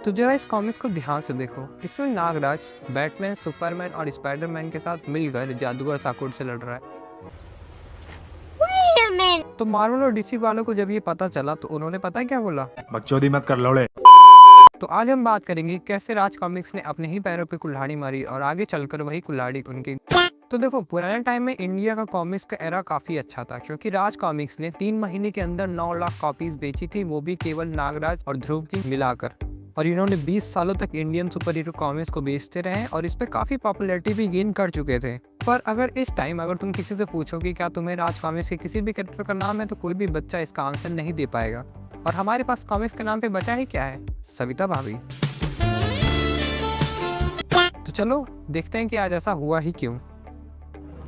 तो जरा इस कॉमिक्स को ध्यान से देखो। इसमें नागराज बैटमैन, सुपरमैन और स्पाइडरमैन के साथ मिलकर जादूगर साकुर से लड़ रहा है। तो मार्वल और डीसी वालों को जब ये पता चला तो उन्होंने पता है क्या बोला? बकचोदी मत कर लौड़े। तो आज हम बात करेंगे कैसे राज कॉमिक्स ने अपने ही पैरों पे कुल्हाड़ी मारी और आगे चलकर वही कुल्हाड़ी उनकी। तो देखो, पुराने टाइम में इंडिया का कॉमिक्स का एरा काफी अच्छा था, क्योंकि राज कॉमिक्स ने 3 महीने के अंदर 9 लाख कॉपीज बेची थी, वो भी केवल नागराज और ध्रुव की मिलाकर। और इन्होंने 20 सालों तक इंडियन सुपर हीरो कॉमिक्स को बेचते रहे और इस पे काफी पॉपुलैरिटी भी गेन कर चुके थे। पर अगर इस टाइम अगर तुम किसी से पूछो कि क्या तुम्हें राज कॉमिक्स के किसी भी कैरेक्टर का नाम है, तो कोई भी बच्चा इसका आंसर नहीं दे पाएगा। और हमारे पास कॉमिक्स के नाम पे बचा ही क्या है? सविता भाभी। तो चलो देखते हैं कि आज ऐसा हुआ ही क्यों।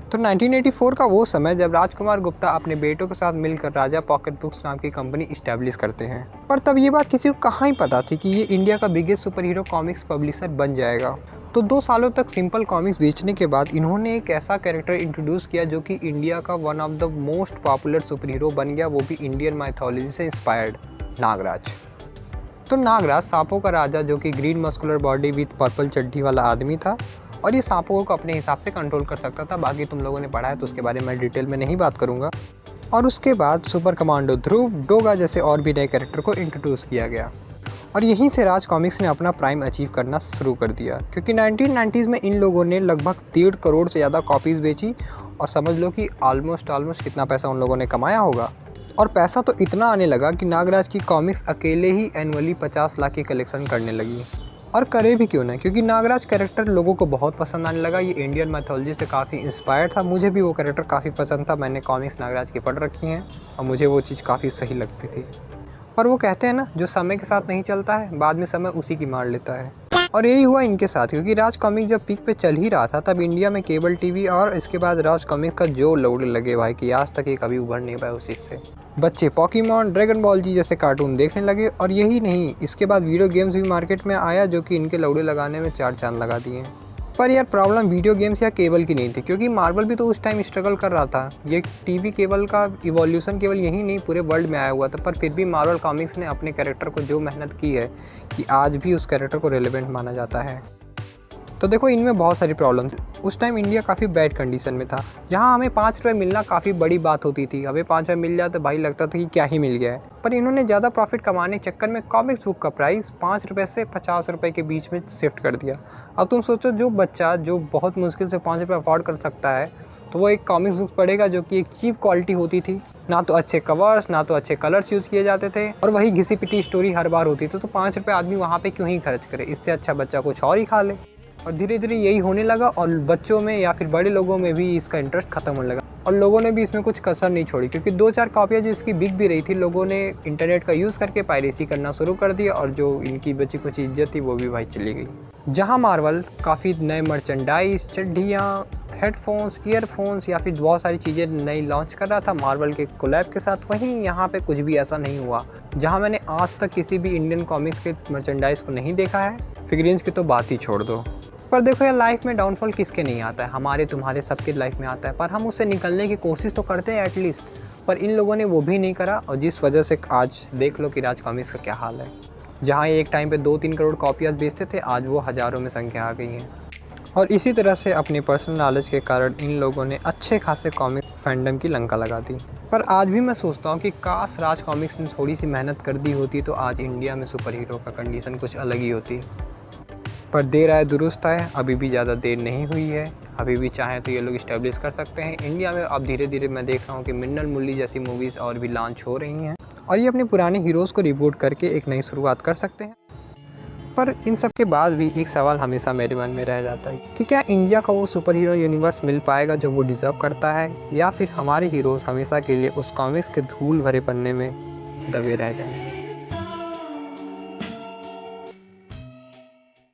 तो 1984 का वो समय जब राजकुमार गुप्ता अपने बेटों के साथ मिलकर राजा पॉकेट बुक्स नाम की कंपनी इस्टेब्लिश करते हैं। पर तब ये बात किसी को कहाँ ही पता थी कि ये इंडिया का biggest super hero comics publisher बन जाएगा। तो 2 सालों तक सिंपल कॉमिक्स बेचने के बाद इन्होंने एक ऐसा कैरेक्टर इंट्रोड्यूस किया जो कि इंडिया का one of the most popular super hero बन गया, वो भी इंडियन माइथोलॉजी से इंस्पायर्ड, नागराज। तो नागराज सांपों का राजा, जो कि green muscular body with purple चड्डी वाला आदमी था, और ये सांपों को अपने हिसाब से कंट्रोल कर सकता था। बाकी तुम लोगों ने पढ़ा है तो उसके बारे में डिटेल में नहीं बात करूँगा। और उसके बाद सुपर कमांडो ध्रुव, डोगा जैसे और भी नए कैरेक्टर को इंट्रोड्यूस किया गया। और यहीं से राज कॉमिक्स ने अपना प्राइम अचीव करना शुरू कर दिया, क्योंकि 1990s में इन लोगों ने लगभग 1.5 करोड़ से ज़्यादा कॉपीज़ बेची। और समझ लो कि ऑलमोस्ट कितना पैसा उन लोगों ने कमाया होगा। और पैसा तो इतना आने लगा कि नागराज की कॉमिक्स अकेले ही एनुअली 50 लाख की कलेक्शन करने लगी। और करे भी क्यों ना, क्योंकि नागराज कैरेक्टर लोगों को बहुत पसंद आने लगा। ये इंडियन मैथोलॉजी से काफ़ी इंस्पायर्ड था। मुझे भी वो कैरेक्टर काफ़ी पसंद था। मैंने कॉमिक्स नागराज की पढ़ रखी हैं और मुझे वो चीज़ काफ़ी सही लगती थी। पर वो कहते हैं ना, जो समय के साथ नहीं चलता है, बाद में समय उसी की मार लेता है। और यही हुआ इनके साथ, क्योंकि राज कॉमिक जब पीक पे चल ही रहा था तब इंडिया में केबल टीवी और इसके बाद राज कॉमिक का जो लौड़े लगे भाई, कि आज तक ये कभी उभर नहीं पाए उस चीज़ से। बच्चे पॉकीमॉन, ड्रैगन बॉल जी जैसे कार्टून देखने लगे। और यही नहीं, इसके बाद वीडियो गेम्स भी मार्केट में आया, जो कि इनके लौड़े लगाने में 4 चांद लगा दिए। पर यार प्रॉब्लम वीडियो गेम्स या केबल की नहीं थी, क्योंकि मार्वल भी तो उस टाइम स्ट्रगल कर रहा था। ये टीवी केबल का इवोल्यूशन केवल यही नहीं, पूरे वर्ल्ड में आया हुआ था। पर फिर भी मार्वल कॉमिक्स ने अपने कैरेक्टर को जो मेहनत की है कि आज भी उस कैरेक्टर को रेलेवेंट माना जाता है। तो देखो, इनमें बहुत सारी प्रॉब्लम्स। उस टाइम इंडिया काफ़ी बैड कंडीशन में था, जहां हमें 5 रुपये मिलना काफ़ी बड़ी बात होती थी। हमें 5 रुपये मिल जाए तो भाई लगता था कि क्या ही मिल गया है। पर इन्होंने ज़्यादा प्रॉफिट कमाने के चक्कर में कॉमिक्स बुक का प्राइस 5 रुपये से 50 रुपये के बीच में शिफ्ट कर दिया। अब तुम सोचो, जो बच्चा जो बहुत मुश्किल से 5 रुपये अफोर्ड कर सकता है, तो वो एक कॉमिक्स बुक पढ़ेगा जो कि एक चीप क्वालिटी होती थी, ना तो अच्छे कवर्स, ना तो अच्छे कलर्स यूज़ किए जाते थे, और वही घिसी पिटी स्टोरी हर बार होती थी। तो 5 रुपये आदमी वहाँ पे क्यों ही खर्च करे? इससे अच्छा बच्चा कुछ और ही खा ले। और धीरे धीरे यही होने लगा, और बच्चों में या फिर बड़े लोगों में भी इसका इंटरेस्ट खत्म होने लगा। और लोगों ने भी इसमें कुछ कसर नहीं छोड़ी, क्योंकि 2-4 कॉपियाँ जो इसकी बिक भी रही थी, लोगों ने इंटरनेट का यूज़ करके पायरेसी करना शुरू कर दिया, और जो इनकी बची कुछ इज्जत थी वो भी भाई चली गई। जहाँ मार्वल काफ़ी नए मर्चेंडाइज, चड्डियाँ, हेडफोन्स, ईयरफोन्स या फिर बहुत सारी चीज़ें नई लॉन्च कर रहा था मार्वल के कोलैब के साथ, वहीं यहाँ पे कुछ भी ऐसा नहीं हुआ। जहाँ मैंने आज तक किसी भी इंडियन कॉमिक्स के मर्चेंडाइज को नहीं देखा है, फिगरीन्स की तो बात ही छोड़ दो। पर देखो यार, लाइफ में डाउनफॉल किसके नहीं आता है? हमारे तुम्हारे सबके लाइफ में आता है, पर हम उससे निकलने की कोशिश तो करते हैं एटलीस्ट। पर इन लोगों ने वो भी नहीं करा, और जिस वजह से आज देख लो कि राज कॉमिक्स का क्या हाल है। जहाँ एक टाइम पे 2-3 करोड़ कॉपियाँ बेचते थे, आज वो हज़ारों में संख्या आ गई हैं। और इसी तरह से अपनी पर्सनल नॉलेज के कारण इन लोगों ने अच्छे खासे कॉमिक फैंडम की लंका लगा दी। पर आज भी मैं सोचता हूँ कि काश राज कॉमिक्स ने थोड़ी सी मेहनत कर दी होती, तो आज इंडिया में सुपर हीरो का कंडीशन कुछ अलग ही होती। पर देर आए दुरुस्त आए, अभी भी ज़्यादा देर नहीं हुई है। अभी भी चाहें तो ये लोग इस्टेब्लिश कर सकते हैं इंडिया में। अब धीरे धीरे मैं देख रहा हूँ कि मिन्नल मुरली जैसी मूवीज़ और भी लॉन्च हो रही हैं, और ये अपने पुराने हीरोज़ को रिबूट करके एक नई शुरुआत कर सकते हैं। पर इन सब के बाद भी एक सवाल हमेशा मेरे मन में रह जाता है कि क्या इंडिया को वो सुपर हीरो यूनिवर्स मिल पाएगा जो वो डिज़र्व करता है, या फिर हमारे हीरोज़ हमेशा के लिए उस कॉमिक्स के धूल भरे पन्ने में दबे रह जाएंगे।